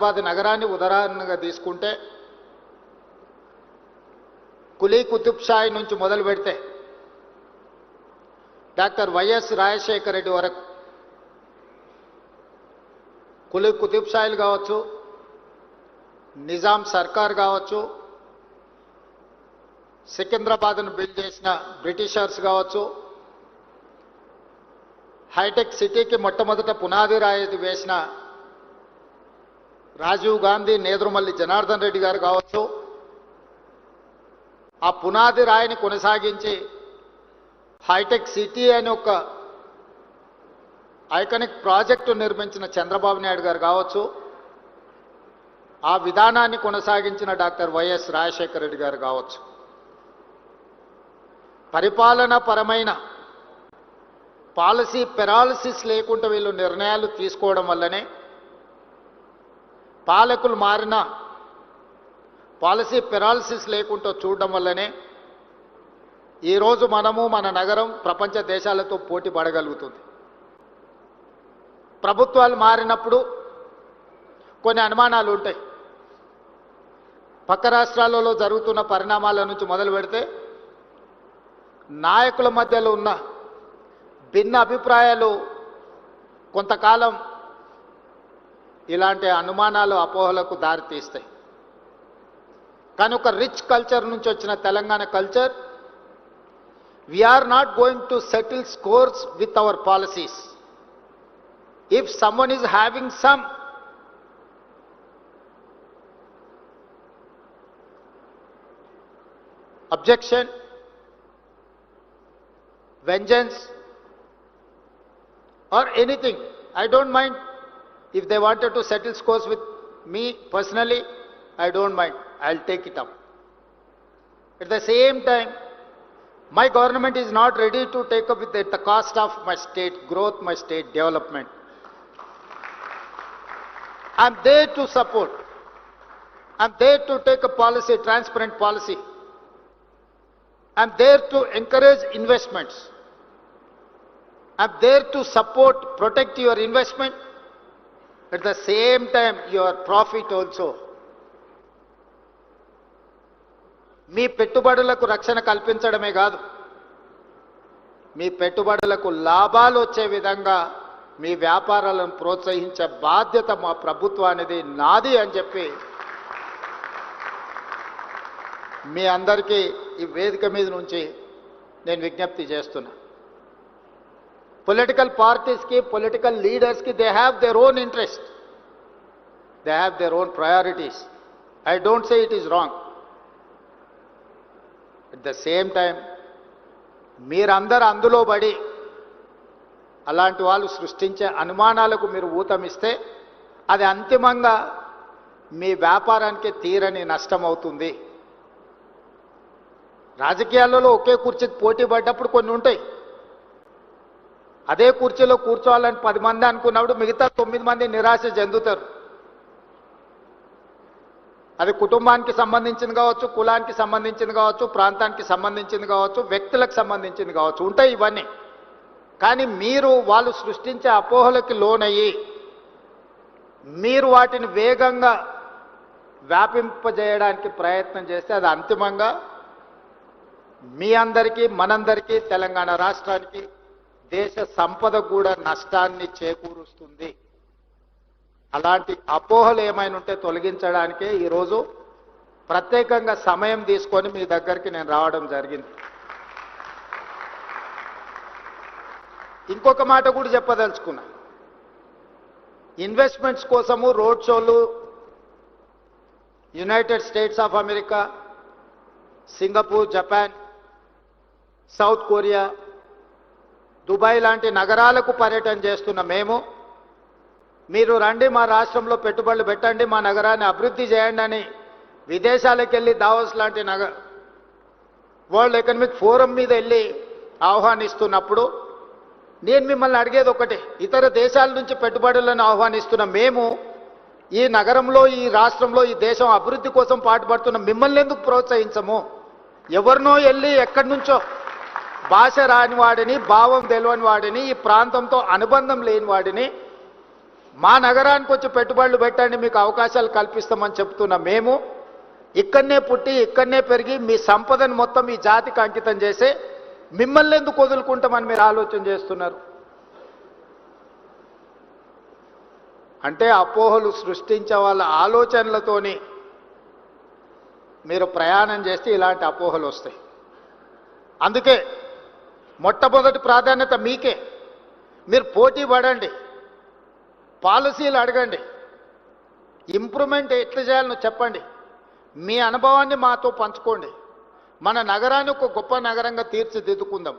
హైదరాబాద్ నగరాన్ని ఉదాహరణగా తీసుకుంటే కులీ కుతుబ్ షాయి నుంచి మొదలు పెడితే డాక్టర్ వైఎస్ రాజశేఖర రెడ్డి వరకు కులీ కుతుబ్ షాయిలు కావచ్చు, నిజాం సర్కార్ కావచ్చు, సికింద్రాబాద్ను బిల్డ్ చేసిన బ్రిటిషర్స్ కావచ్చు, హైటెక్ సిటీకి మొట్టమొదట పునాది రాయి వేసిన రాజీవ్ గాంధీ, నేదురుమల్లి జనార్దన్ రెడ్డి గారు కావచ్చు, ఆ పునాది రాయిని కొనసాగించి హైటెక్ సిటీ అని ఒక ఐకానిక్ ప్రాజెక్టు నిర్మించిన చంద్రబాబు నాయుడు గారు కావచ్చు, ఆ విధానాన్ని కొనసాగించిన డాక్టర్ వైఎస్ రాజశేఖర రెడ్డి గారు కావచ్చు. పరిపాలన పరమైన పాలసీ పెరాలసిస్ లేకుండా వీళ్ళు నిర్ణయాలు తీసుకోవడం వల్లనే, పాలకులు మారిన పాలసీ పెరాలసిస్ లేకుండా చూడడం వల్లనే ఈరోజు మనము మన నగరం ప్రపంచ దేశాలతో పోటీ పడగలుగుతుంది. ప్రభుత్వాలు మారినప్పుడు కొన్ని అనుమానాలు ఉంటాయి. పక్క రాష్ట్రాలలో జరుగుతున్న పరిణామాల నుంచి మొదలు పెడితే నాయకుల మధ్యలో ఉన్న భిన్న అభిప్రాయాలు కొంతకాలం ఇలాంటి అనుమానాలు, అపోహలకు దారితీస్తాయి. కానీ ఒక రిచ్ కల్చర్ నుంచి వచ్చిన Telangana culture, we are not going to settle scores with our policies. If someone is having some objection, vengeance or anything, I don't mind. If they wanted to settle scores with me personally, I don't mind, I'll take it up. At the same time, my government is not ready to take up with it the cost of my state growth, my state development. I'm there to support, I'm there to take a policy, transparent policy. I'm there to encourage investments. I'm there to support, protect your investment. At the same time, your profit also. మీ పెట్టుబడులకు రక్షణ కల్పించడమే కాదు, మీ పెట్టుబడులకు లాభాలు వచ్చే విధంగా మీ వ్యాపారాలను ప్రోత్సహించే బాధ్యత మా ప్రభుత్వానిది, నాది అని చెప్పి మీ అందరికీ ఈ వేదిక మీద నుంచి నేను విజ్ఞప్తి చేస్తున్నా. పొలిటికల్ పార్టీస్కి, పొలిటికల్ లీడర్స్కి they have their own interest, they have their own priorities. I don't say it is wrong. At the same time మీరందరూ అందులో పడి అలాంటి వాళ్ళు సృష్టించే అనుమానాలకు మీరు ఊతమిస్తే అది అంతిమంగా మీ వ్యాపారానికి తీరని నష్టం అవుతుంది. రాజకీయాలలో ఒకే కుర్చీకి పోటీ పడ్డప్పుడు కొన్ని ఉంటాయి. అదే కుర్చీలో కూర్చోవాలని 10 మంది అనుకున్నప్పుడు మిగతా 9 మంది నిరాశ చెందుతారు. అది కుటుంబానికి సంబంధించింది కావచ్చు, కులానికి సంబంధించింది కావచ్చు, ప్రాంతానికి సంబంధించింది కావచ్చు, వ్యక్తులకు సంబంధించింది కావచ్చు, ఉంటాయి ఇవన్నీ. కానీ మీరు వాళ్ళు సృష్టించే అపోహలకి లోనయ్యి మీరు వాటిని వేగంగా వ్యాపింపజేయడానికి ప్రయత్నం చేస్తే అది అంతిమంగా మీ అందరికీ, మనందరికీ, తెలంగాణ రాష్ట్రానికి, దేశ సంపద కూడా నష్టాన్ని చేకూరుస్తుంది. అలాంటి అపోహలు ఏమైనా ఉంటే తొలగించడానికే ఈరోజు ప్రత్యేకంగా సమయం తీసుకొని మీ దగ్గరికి నేను రావడం జరిగింది. ఇంకొక మాట కూడా చెప్పదలుచుకున్నా. ఇన్వెస్ట్మెంట్స్ కోసము రోడ్ షోలు United states of America, Singapore, Japan, south Korea, Dubai లాంటి నగరాలకు పర్యటన చేస్తున్న మేము, మీరు రండి మా రాష్ట్రంలో పెట్టుబడులు పెట్టండి, మా నగరాన్ని అభివృద్ధి చేయండి అని విదేశాలకు వెళ్ళి దావోస్ లాంటి వరల్డ్ ఎకనామిక్ ఫోరం మీద వెళ్ళి ఆహ్వానిస్తున్నప్పుడు నేను మిమ్మల్ని అడిగేది ఒకటే. ఇతర దేశాల నుంచి పెట్టుబడులను ఆహ్వానిస్తున్న మేము ఈ నగరంలో, ఈ రాష్ట్రంలో, ఈ దేశం అభివృద్ధి కోసం పాటుపడుతున్న మిమ్మల్ని ఎందుకు ప్రోత్సహించము? ఎవరినో వెళ్ళి ఎక్కడి నుంచో భాష రాని వాడిని, భావం తెలియని వాడిని, ఈ ప్రాంతంతో అనుబంధం లేని వాడిని మా నగరానికి వచ్చి పెట్టుబడులు పెట్టండి, మీకు అవకాశాలు కల్పిస్తామని చెప్తున్న మేము ఇక్కడనే పుట్టి ఇక్కడనే పెరిగి మీ సంపదను మొత్తం ఈ జాతికి అంకితం చేసే మిమ్మల్ని ఎందుకు వదులుకుంటామని మీరు ఆలోచన చేస్తున్నారు? అంటే అపోహలు సృష్టించే వాళ్ళ ఆలోచనలతోని మీరు ప్రయాణం చేస్తే ఇలాంటి అపోహలు వస్తాయి. అందుకే మొట్టమొదటి ప్రాధాన్యత మీకే. మీరు పోటీ పడండి, పాలసీలు అడగండి, ఇంప్రూవ్మెంట్ ఎట్లా చేయాలో చెప్పండి, మీ అనుభవాన్ని మాతో పంచుకోండి. మన నగరాన్ని ఒక గొప్ప నగరంగా తీర్చిదిద్దుకుందాం.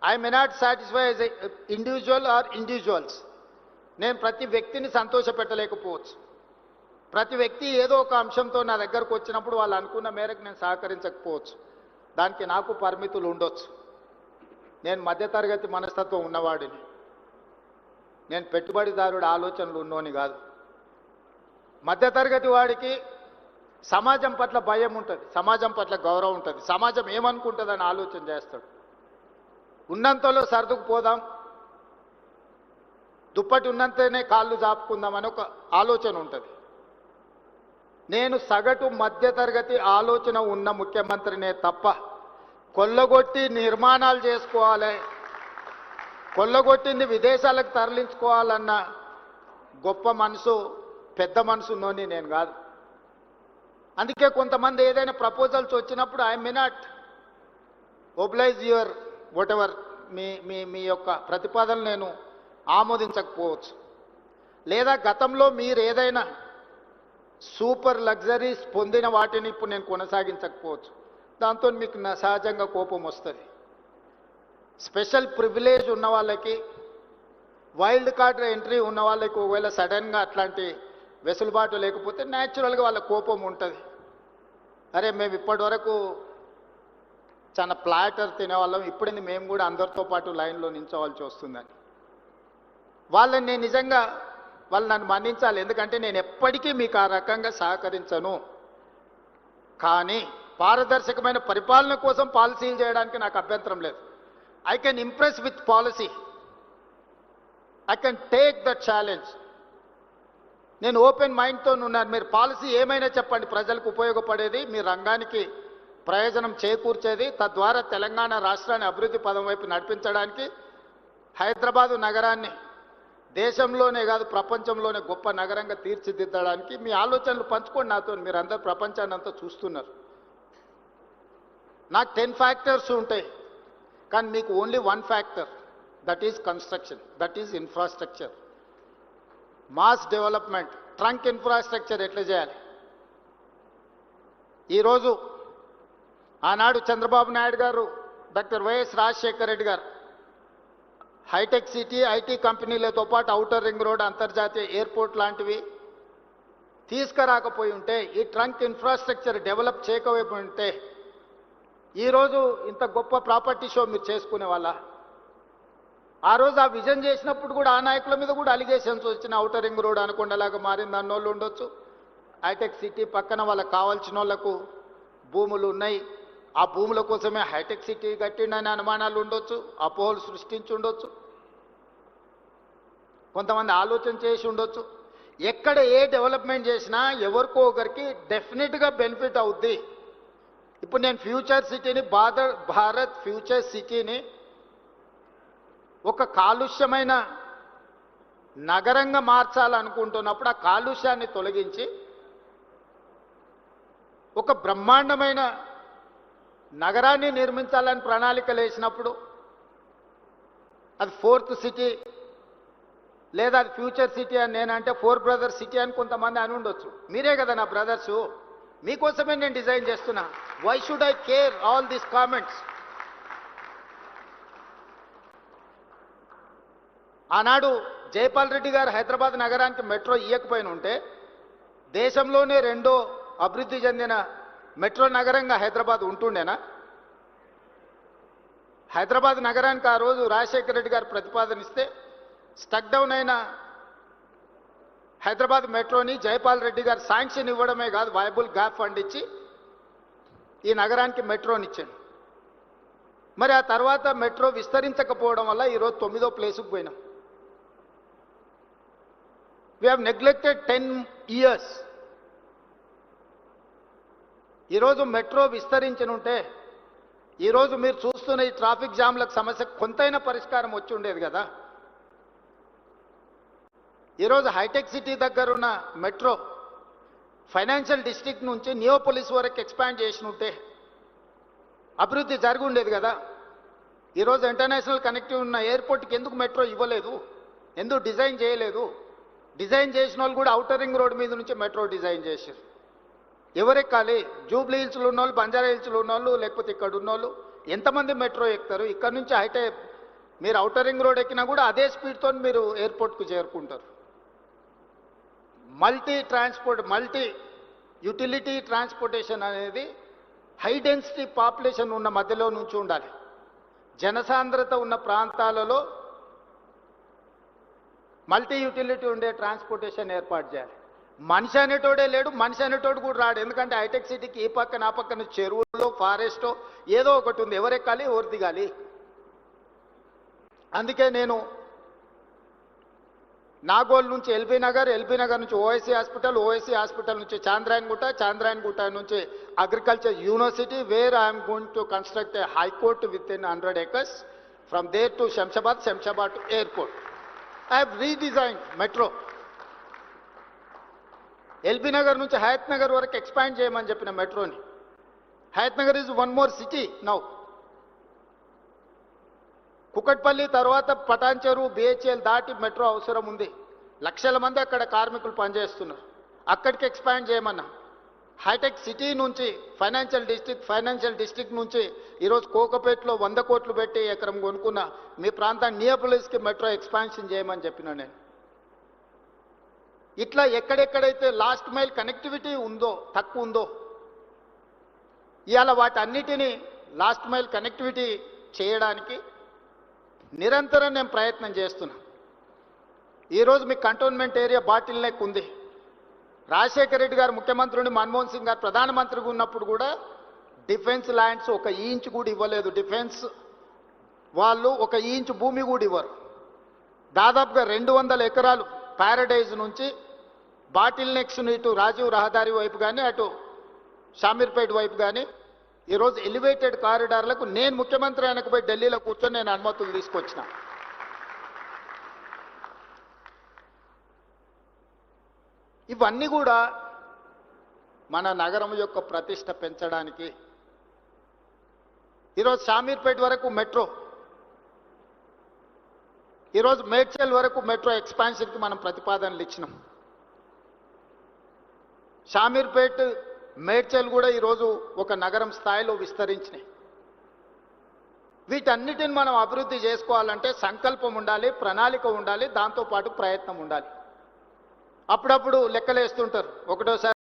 I may not satisfy as a individual or individuals. నేను ప్రతి వ్యక్తిని సంతోషపెట్టలేకపోవచ్చు. ప్రతి వ్యక్తి ఏదో ఒక అంశంతో నా దగ్గరకు వచ్చినప్పుడు వాళ్ళు అనుకున్న మేరకు నేను సహకరించకపోవచ్చు. దానికి నాకు పరిమితులు ఉండొచ్చు. నేను మధ్యతరగతి మనస్తత్వం ఉన్నవాడిని. నేను పెట్టుబడిదారుడి ఆలోచనలు ఉన్నోని కాదు. మధ్యతరగతి వాడికి సమాజం పట్ల భయం ఉంటుంది, సమాజం పట్ల గౌరవం ఉంటుంది, సమాజం ఏమనుకుంటుందని ఆలోచన చేస్తాడు. ఉన్నంతలో సర్దుకుపోదాం, దుప్పటి ఉన్నంతనే కాళ్ళు జాపుకుందామని ఒక ఆలోచన ఉంటుంది. నేను సగటు మధ్యతరగతి ఆలోచన ఉన్న ముఖ్యమంత్రినే తప్ప కొల్లగొట్టి నిర్మాణాలు చేసుకోవాలి, కొల్లగొట్టింది విదేశాలకు తరలించుకోవాలన్న గొప్ప మనసు, పెద్ద మనసు ఉన్నోని నేను కాదు. అందుకే కొంతమంది ఏదైనా ప్రపోజల్స్ వచ్చినప్పుడు I may not oblige your whatever, మీ యొక్క ప్రతిపాదనలు నేను ఆమోదించకపోవచ్చు. లేదా గతంలో మీరు ఏదైనా సూపర్ లగ్జరీస్ పొందిన వాటిని ఇప్పుడు నేను కొనసాగించకపోవచ్చు. దాంతో మీకు సహజంగా కోపం వస్తుంది. స్పెషల్ ప్రివిలేజ్ ఉన్న వాళ్ళకి, వైల్డ్ కార్డ్ ఎంట్రీ ఉన్న వాళ్ళకి ఒకవేళ సడన్గా అట్లాంటి వెసులుబాటు లేకపోతే న్యాచురల్గా వాళ్ళ కోపం ఉంటుంది. అరే మేము ఇప్పటి వరకు చాలా ప్లాటర్ తినేవాళ్ళం, ఇప్పుడైంది మేము కూడా అందరితో పాటు లైన్లో నిల్చోవాల్సి వస్తుందని. వాళ్ళని నేను నిజంగా వాళ్ళు నన్ను మన్నించాలి, ఎందుకంటే నేను ఎప్పటికీ మీకు ఆ రకంగా సహకరించను. కానీ పారదర్శకమైన పరిపాలన కోసం పాలసీలు చేయడానికి నాకు అభ్యంతరం లేదు. I can impress with policy, I can take the challenge. నేను ఓపెన్ మైండ్తో ఉన్నాను. మీరు పాలసీ ఏమైనా చెప్పండి, ప్రజలకు ఉపయోగపడేది, మీ రంగానికి ప్రయోజనం చేకూర్చేది, తద్వారా తెలంగాణ రాష్ట్రాన్ని అభివృద్ధి పదం వైపు నడిపించడానికి, హైదరాబాదు నగరాన్ని దేశంలోనే కాదు ప్రపంచంలోనే గొప్ప నగరంగా తీర్చిదిద్దడానికి మీ ఆలోచనలు పంచుకోండి నాతో. మీరు అందరు ప్రపంచాన్ని అంతా చూస్తున్నారు. నాకు 10 ఫ్యాక్టర్స్ ఉంటాయి, కానీ మీకు only 1 factor, that is construction, that is infrastructure. Mass development, trunk infrastructure ఎట్లా చేయాలి? ఈరోజు ఆనాడు చంద్రబాబు నాయుడు గారు, డాక్టర్ వైఎస్ రాజశేఖర రెడ్డి గారు హైటెక్ సిటీ, ఐటీ కంపెనీలతో పాటు ఔటర్ రింగ్ రోడ్, అంతర్జాతీయ ఎయిర్పోర్ట్ లాంటివి తీసుకురాకపోయి ఉంటే, ఈ ట్రంక్ ఇన్ఫ్రాస్ట్రక్చర్ డెవలప్ చేయకపోయి ఉంటే ఈరోజు ఇంత గొప్ప ప్రాపర్టీ షో మీరు చేసుకునే వాళ్ళ? ఆ రోజు ఆ విజన్ చేసినప్పుడు కూడా ఆ నాయకుల మీద కూడా అలిగేషన్స్ వచ్చిన, ఔటర్ రింగ్ రోడ్ అనుకుండలాగా మారింది అన్నోళ్ళు ఉండొచ్చు. హైటెక్ సిటీ పక్కన వాళ్ళకి కావాల్సిన వాళ్ళకు భూములు ఉన్నాయి, ఆ భూముల కోసమే హైటెక్ సిటీ కట్టిండని అనుమానాలు ఉండొచ్చు, అపోహలు సృష్టించి ఉండొచ్చు, కొంతమంది ఆలోచన చేసి ఉండొచ్చు. ఎక్కడ ఏ డెవలప్మెంట్ చేసినా ఎవరికో ఒకరికి డెఫినెట్గా బెనిఫిట్ అవుద్ది. ఇప్పుడు నేను ఫ్యూచర్ సిటీని, భారత్ ఫ్యూచర్ సిటీని ఒక కాలుష్యమైన నగరంగా మార్చాలనుకుంటున్నప్పుడు ఆ కాలుష్యాన్ని తొలగించి ఒక బ్రహ్మాండమైన నగరాన్ని నిర్మించాలని ప్రణాళికలు వేసినప్పుడు అది 4th సిటీ లేదా అది ఫ్యూచర్ సిటీ అని నేనంటే 4 బ్రదర్స్ సిటీ అని కొంతమంది అని ఉండొచ్చు. మీరే కదా నా బ్రదర్సు, మీకోసమే నేను డిజైన్ చేస్తున్నా. Why should I care all these comments? ఆనాడు జైపాల్ రెడ్డి గారు హైదరాబాద్ నగరానికి మెట్రో ఇవ్వకపోయిన ఉంటే దేశంలోనే 2వ అభివృద్ధి చెందిన మెట్రో నగరంగా హైదరాబాద్ ఉంటుండేనా? హైదరాబాద్ నగరానికి ఆ రోజు రాజశేఖర రెడ్డి గారు ప్రతిపాదనిస్తే స్టక్ డౌన్ అయిన హైదరాబాద్ మెట్రోని జైపాల్ రెడ్డి గారు శాంక్షన్ ఇవ్వడమే కాదు, వైబుల్ గ్యాప్ ఫండ్ ఇచ్చి ఈ నగరానికి మెట్రోని ఇచ్చాడు. మరి ఆ తర్వాత మెట్రో విస్తరించకపోవడం వల్ల ఈరోజు 9వ ప్లేసుకు పోయినాం. We have neglected 10 years. ఈరోజు మెట్రో విస్తరించనుంటే ఈరోజు మీరు చూస్తున్న ఈ ట్రాఫిక్ జామ్లకు సమస్య కొంతైనా పరిష్కారం వచ్చి ఉండేది కదా. ఈరోజు హైటెక్ సిటీ దగ్గర ఉన్న మెట్రో ఫైనాన్షియల్ డిస్ట్రిక్ట్ నుంచి నియోపోలిస్ వరకు ఎక్స్పాండ్ చేసినుంటే అభివృద్ధి జరిగి ఉండేది కదా. ఈరోజు ఇంటర్నేషనల్ కనెక్టివ్ ఉన్న ఎయిర్పోర్ట్కి ఎందుకు మెట్రో ఇవ్వలేదు, ఎందుకు డిజైన్ చేయలేదు? డిజైన్ చేసిన వాళ్ళు కూడా ఔటర్ రింగ్ రోడ్ మీద నుంచి మెట్రో డిజైన్ చేశారు. ఎవరెక్కాలి? జూబ్లీ హిల్స్లో ఉన్నోళ్ళు, బంజారా హిల్స్లో ఉన్నోళ్ళు, లేకపోతే ఇక్కడ ఉన్నోళ్ళు ఎంతమంది మెట్రో ఎక్కుతారు? ఇక్కడ నుంచి మీరు ఔటర్ రింగ్ రోడ్ ఎక్కినా కూడా అదే స్పీడ్తో మీరు ఎయిర్పోర్ట్కు చేరుకుంటారు. మల్టీ యూటిలిటీ ట్రాన్స్పోర్టేషన్ అనేది హై డెన్సిటీ పాపులేషన్ ఉన్న మధ్యలో నుంచి ఉండాలి. జనసాంద్రత ఉన్న ప్రాంతాలలో మల్టీ యూటిలిటీ ఉండే ట్రాన్స్పోర్టేషన్ ఏర్పాటు చేయాలి. మనిషి అనేటోడే లేడు, మనిషి అనేటోడు కూడా రాడు. ఎందుకంటే హైటెక్ సిటీకి ఈ పక్కన ఆ పక్కన చెరువులో ఫారెస్టో ఏదో ఒకటి ఉంది. ఎవరెక్కాలి, ఎవరు దిగాలి? అందుకే నేను నాగోల్ నుంచి ఎల్బీ నగర్ నుంచి ఓఎస్సీ హాస్పిటల్ నుంచి చాంద్రాయణగుట్ట నుంచి agriculture university, where I'm going to construct a high court with in 100 acres. From there to Shamshabad to airport. I have redesigned metro. LB Nagar నుంచి హయత్ నగర్ వరకు ఎక్స్పాండ్ చేయమని చెప్పిన మెట్రోని. Hayath Nagar is one more city now. Kukatpally తర్వాత పటాన్చెరు, బిహెచ్ఎల్ దాటి మెట్రో అవసరం ఉంది. లక్షల మంది అక్కడ కార్మికులు పనిచేస్తున్నారు. అక్కడికి ఎక్స్పాండ్ చేయమన్నా. హైటెక్ సిటీ నుంచి ఫైనాన్షియల్ డిస్ట్రిక్ట్ నుంచి ఈరోజు కోకపేటలో 100 కోట్లు పెట్టి ఎకరం కొనుక్కున్న మీ ప్రాంతాన్ని నియోపోలిస్కి మెట్రో ఎక్స్పాన్షన్ చేయమని చెప్పిన నేను. ఇట్లా ఎక్కడెక్కడైతే లాస్ట్ మైల్ కనెక్టివిటీ తక్కువ ఉందో ఇవాళ వాటన్నిటినీ లాస్ట్ మైల్ కనెక్టివిటీ చేయడానికి నిరంతరం నేను ప్రయత్నం చేస్తున్నా. ఈరోజు మీ కంటోన్మెంట్ ఏరియా బాటిల్ నెక్ ఉంది. రాజశేఖర రెడ్డి గారు ముఖ్యమంత్రిని, మన్మోహన్ సింగ్ గారు ప్రధానమంత్రిగా ఉన్నప్పుడు కూడా డిఫెన్స్ ల్యాండ్స్ 1 ఇంచ్ కూడా ఇవ్వలేదు. డిఫెన్స్ వాళ్ళు 1 ఇంచ్ భూమి కూడా ఇవ్వరు. దాదాపుగా 200 ఎకరాలు ప్యారడైజ్ నుంచి బాటిల్ నెక్స్ ఇటు రాజీవ్ రహదారి వైపు కానీ అటు షామీర్పేట వైపు కానీ ఈరోజు ఎలివేటెడ్ కారిడార్లకు నేను ముఖ్యమంత్రి ఆయనకు పోయి ఢిల్లీలో కూర్చొని నేను అనుమతులు తీసుకొచ్చిన. ఇవన్నీ కూడా మన నగరం యొక్క ప్రతిష్ట పెంచడానికి. ఈరోజు షామీర్పేట వరకు మెట్రో, ఈరోజు మేడ్చల్ వరకు మెట్రో ఎక్స్పాన్షన్కి మనం ప్రతిపాదనలు ఇచ్చినాం. షామీర్పేట, మేడ్చల్ కూడా ఈరోజు ఒక నగరం స్థాయిలో విస్తరించినాయి. వీటన్నిటిని మనం అభివృద్ధి చేసుకోవాలంటే సంకల్పం ఉండాలి, ప్రణాళిక ఉండాలి, దాంతోపాటు ప్రయత్నం ఉండాలి. అప్పుడప్పుడు లెక్కలేస్తుంటారు. ఒకటోసారి